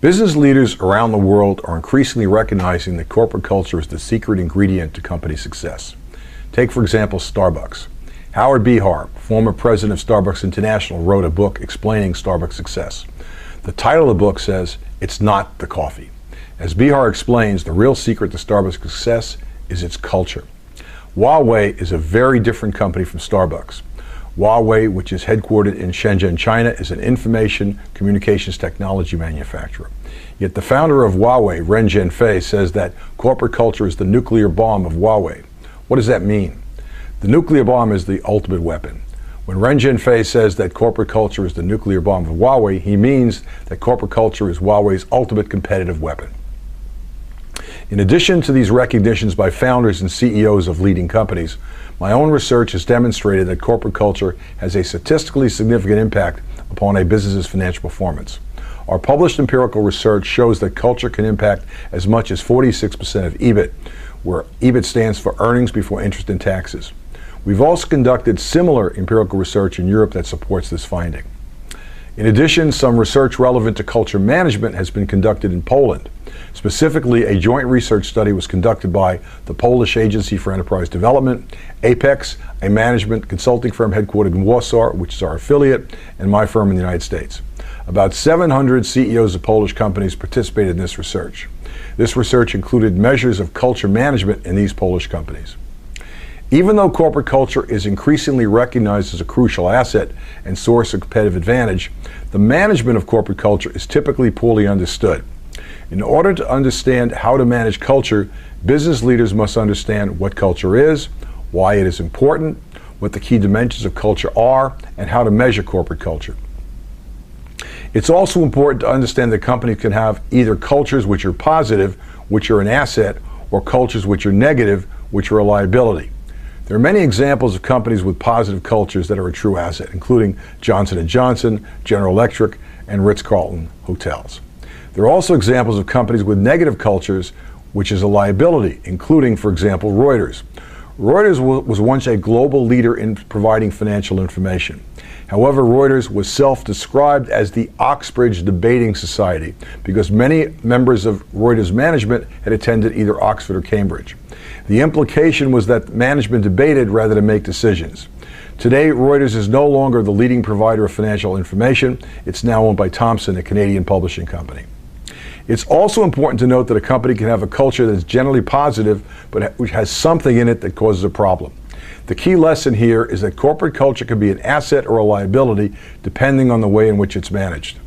Business leaders around the world are increasingly recognizing that corporate culture is the secret ingredient to company success. Take, for example, Starbucks. Howard Behar, former president of Starbucks International, wrote a book explaining Starbucks success. The title of the book says, "It's not the coffee." As Behar explains, the real secret to Starbucks success is its culture. Huawei is a very different company from Starbucks. Huawei, which is headquartered in Shenzhen, China, is an information communications technology manufacturer. Yet the founder of Huawei, Ren Zhengfei, says that corporate culture is the nuclear bomb of Huawei. What does that mean? The nuclear bomb is the ultimate weapon. When Ren Zhengfei says that corporate culture is the nuclear bomb of Huawei, he means that corporate culture is Huawei's ultimate competitive weapon. In addition to these recognitions by founders and CEOs of leading companies, my own research has demonstrated that corporate culture has a statistically significant impact upon a business's financial performance. Our published empirical research shows that culture can impact as much as 46% of EBIT, where EBIT stands for earnings before interest and taxes. We've also conducted similar empirical research in Europe that supports this finding. In addition, some research relevant to culture management has been conducted in Poland. Specifically, a joint research study was conducted by the Polish Agency for Enterprise Development, Apex, a management consulting firm headquartered in Warsaw, which is our affiliate, and my firm in the United States. About 700 CEOs of Polish companies participated in this research. This research included measures of culture management in these Polish companies. Even though corporate culture is increasingly recognized as a crucial asset and source of competitive advantage, the management of corporate culture is typically poorly understood. In order to understand how to manage culture, business leaders must understand what culture is, why it is important, what the key dimensions of culture are, and how to measure corporate culture. It's also important to understand that companies can have either cultures which are positive, which are an asset, or cultures which are negative, which are a liability. There are many examples of companies with positive cultures that are a true asset, including Johnson & Johnson, General Electric, and Ritz-Carlton hotels. There are also examples of companies with negative cultures, which is a liability, including, for example, Reuters. Reuters was once a global leader in providing financial information. However, Reuters was self-described as the Oxbridge Debating Society because many members of Reuters management had attended either Oxford or Cambridge. The implication was that management debated rather than make decisions. Today, Reuters is no longer the leading provider of financial information. It's now owned by Thomson, a Canadian publishing company. It's also important to note that a company can have a culture that's generally positive, but which has something in it that causes a problem. The key lesson here is that corporate culture can be an asset or a liability depending on the way in which it's managed.